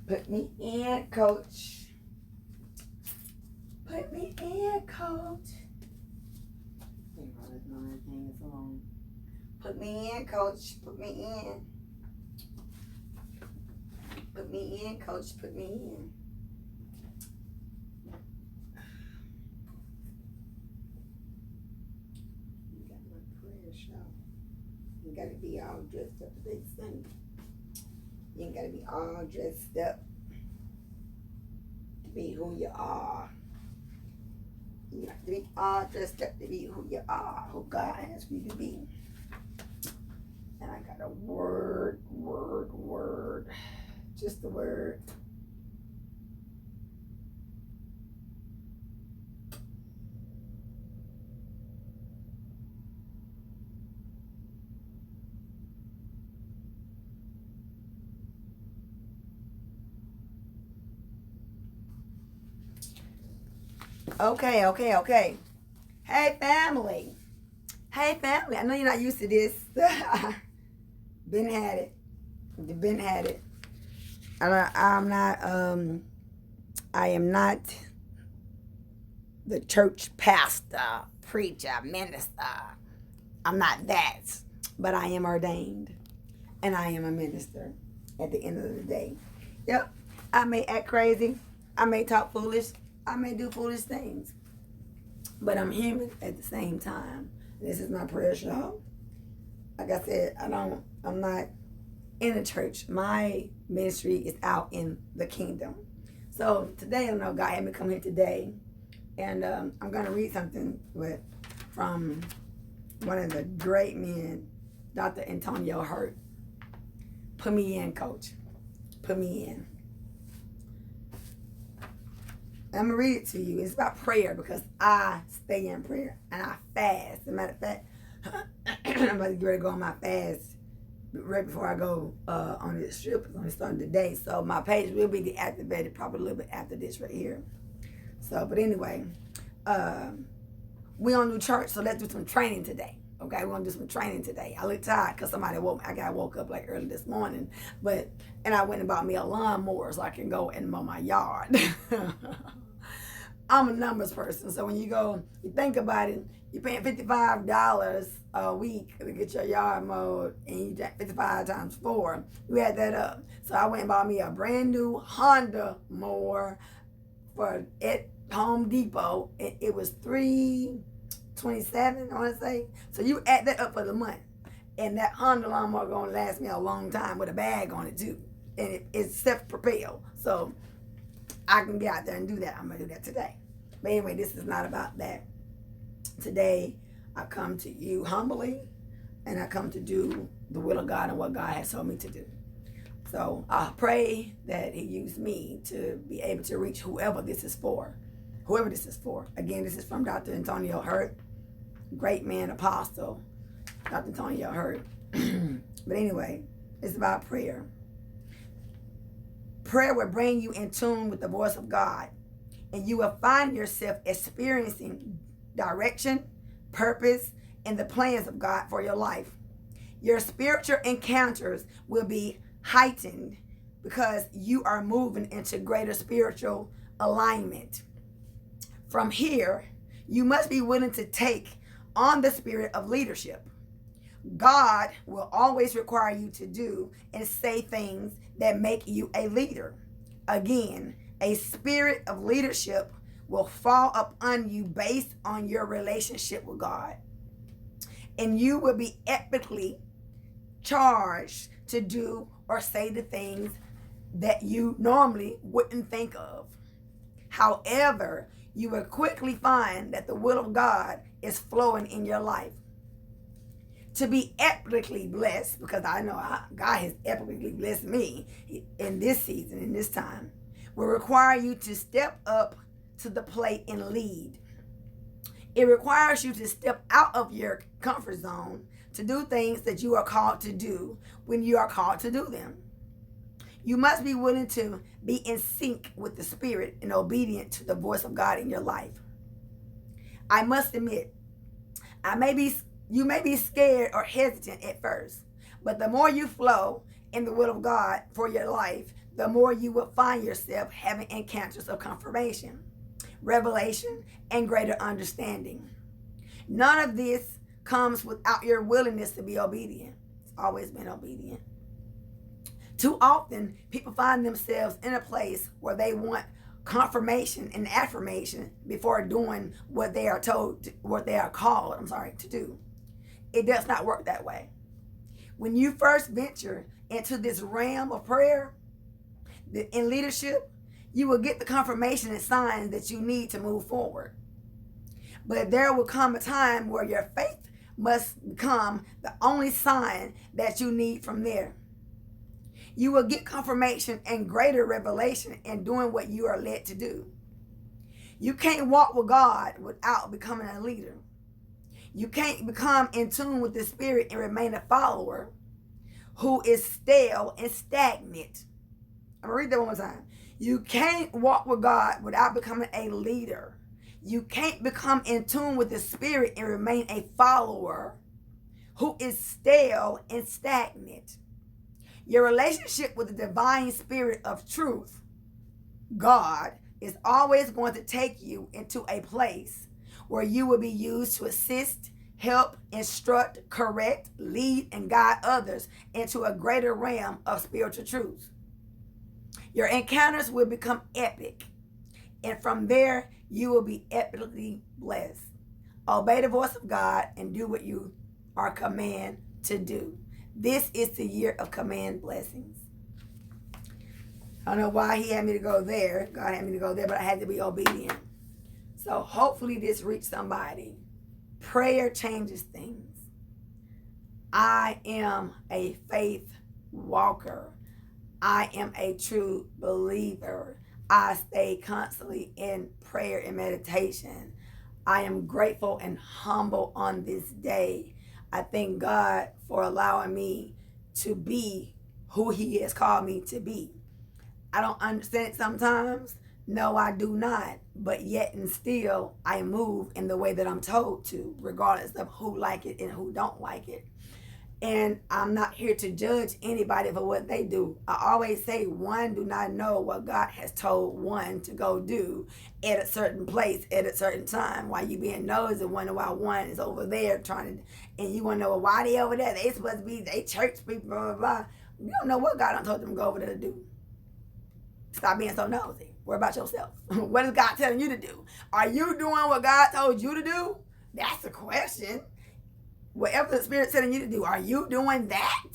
Put me in, coach. Put me in, coach. Put me in, coach. Put me in. Put me in, coach. Put me in. You got my prayer show. You gotta be all dressed up today, Sunday. You ain't gotta be all dressed up to be who you are. You have to be all dressed up to be who you are, who God has for you to be. And I got a word. Just the word. Okay. Hey, family. I know you're not used to this. Been had it. I am not the church pastor, preacher, minister. I'm not that. But I am ordained. And I am a minister at the end of the day. Yep. I may act crazy. I may talk foolish. I may do foolish things. But I'm human at the same time. This is my prayer show. Like I said, I'm not in a church. My ministry is out in the kingdom. So today, I know God had me come here today. And I'm going to read something from one of the great men, Dr. Antonio Hurt. Put me in, coach. Put me in. I'm going to read it to you. It's about prayer because I stay in prayer and I fast. As a matter of fact, I'm about to get ready to go on my fast right before I go on this trip. It's only starting today. So my page will be deactivated probably a little bit after this right here. So, but anyway, we on new church, so let's do some training today. Okay, we're gonna do some training today. I look tired because somebody woke up like early this morning, and I went and bought me a lawnmower so I can go and mow my yard. I'm a numbers person, so when you think about it, you're paying $55 a week to get your yard mowed, and you got 55 times 4. You add that up. So I went and bought me a brand new Honda mower at Home Depot. It was $327, I want to say. So you add that up for the month, and that Honda lawnmower gonna last me a long time with a bag on it too, and it's self-propelled. So I can get out there and do that. I'm going to do that today. But anyway, this is not about that. Today, I come to you humbly, and I come to do the will of God and what God has told me to do. So I pray that He use me to be able to reach whoever this is for. Again, this is from Dr. Antonio Hurt, great man, apostle, Dr. Antonio Hurt. But anyway, it's about prayer. Prayer will bring you in tune with the voice of God, and you will find yourself experiencing direction, purpose, and the plans of God for your life. Your spiritual encounters will be heightened because you are moving into greater spiritual alignment. From here, you must be willing to take on the spirit of leadership. God will always require you to do and say things that make you a leader. Again, a spirit of leadership will fall upon you based on your relationship with God. And you will be ethically charged to do or say the things that you normally wouldn't think of. However, you will quickly find that the will of God is flowing in your life. To be epically blessed, because I know God has epically blessed me in this season, in this time, will require you to step up to the plate and lead. It requires you to step out of your comfort zone to do things that you are called to do when you are called to do them. You must be willing to be in sync with the Spirit and obedient to the voice of God in your life. I must admit, you may be scared or hesitant at first, but the more you flow in the will of God for your life, the more you will find yourself having encounters of confirmation, revelation, and greater understanding. None of this comes without your willingness to be obedient. It's always been obedient. Too often, people find themselves in a place where they want confirmation and affirmation before doing what they are told, what they are called, to do. It does not work that way. When you first venture into this realm of prayer, in leadership, you will get the confirmation and signs that you need to move forward. But there will come a time where your faith must become the only sign that you need from there. You will get confirmation and greater revelation in doing what you are led to do. You can't walk with God without becoming a leader. You can't become in tune with the Spirit and remain a follower who is stale and stagnant. I'm going to read that one more time. You can't walk with God without becoming a leader. You can't become in tune with the Spirit and remain a follower who is stale and stagnant. Your relationship with the divine Spirit of truth, God, is always going to take you into a place where you will be used to assist, help, instruct, correct, lead, and guide others into a greater realm of spiritual truth. Your encounters will become epic, and from there, you will be epically blessed. Obey the voice of God and do what you are commanded to do. This is the year of command blessings. I don't know why he had me to go there. God had me to go there, but I had to be obedient. So hopefully this reached somebody. Prayer changes things. I am a faith walker. I am a true believer. I stay constantly in prayer and meditation. I am grateful and humble on this day. I thank God for allowing me to be who he has called me to be. I don't understand it sometimes. No, I do not. But yet and still, I move in the way that I'm told to, regardless of who like it and who don't like it. And I'm not here to judge anybody for what they do. I always say one do not know what God has told one to go do at a certain place at a certain time. While you being nosy and wonder why one is over there trying to, and you want to know why they over there. They supposed to be, they church people, blah, blah, blah. You don't know what God done told them to go over there to do. Stop being so nosy. Worry about yourself. What is God telling you to do? Are you doing what God told you to do? That's the question. Whatever the Spirit's telling you to do, are you doing that?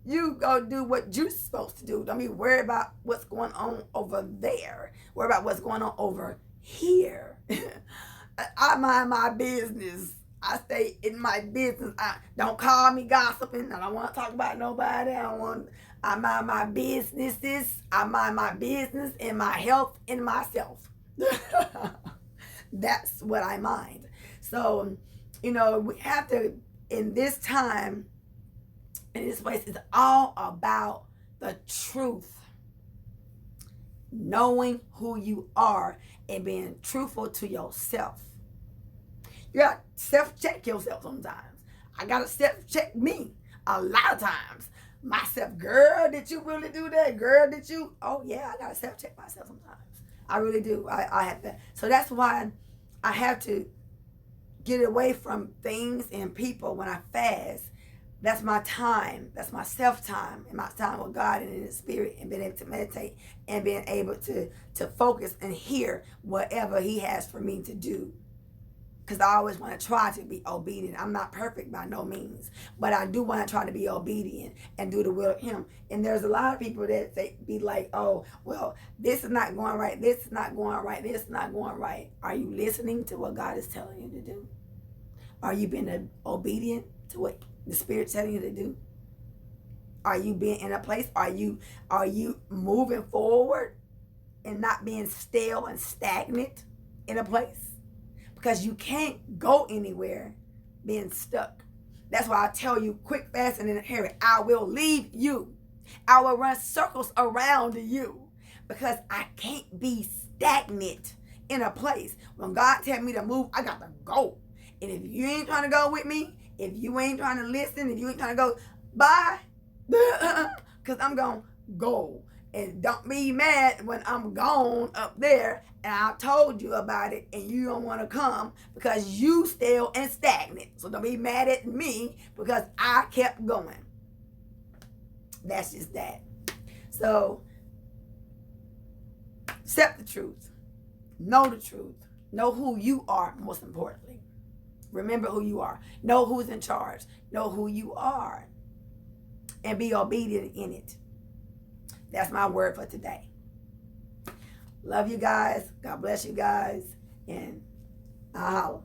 You go do what you're supposed to do. Don't be worried about what's going on over there. Worry about what's going on over here. I mind my business. I stay in my business. Don't call me gossiping. I don't want to talk about nobody. I mind my businesses. I mind my business and my health and myself. That's what I mind. So, we have to, in this time, in this place, it's all about the truth. Knowing who you are and being truthful to yourself. You got to self-check yourself sometimes. I got to self-check me a lot of times. Myself, girl, did you really do that? Girl, did you? Oh, yeah, I got to self-check myself sometimes. I really do. I have to. So that's why I have to get away from things and people when I fast. That's my time. That's my self-time and my time with God and in the Spirit, and being able to meditate and being able to focus and hear whatever he has for me to do. Because I always want to try to be obedient. I'm not perfect by no means, but I do want to try to be obedient and do the will of him. And there's a lot of people that be like, oh, well, this is not going right. This is not going right. This is not going right. Are you listening to what God is telling you to do? Are you being obedient to what the Spirit's telling you to do? Are you being in a place? Are you moving forward and not being stale and stagnant in a place? Because you can't go anywhere being stuck. That's why I tell you, quick, fast, and in a hurry. I will leave you. I will run circles around you. Because I can't be stagnant in a place. When God tells me to move, I got to go. And if you ain't trying to go with me, if you ain't trying to listen, if you ain't trying to go, bye. Because I'm going to go. And don't be mad when I'm gone up there and I told you about it and you don't want to come because you still and stagnant. So don't be mad at me because I kept going. That's just that. So accept the truth. Know the truth. Know who you are, most importantly. Remember who you are. Know who's in charge. Know who you are. And be obedient in it. That's my word for today. Love you guys. God bless you guys. And I'll holler.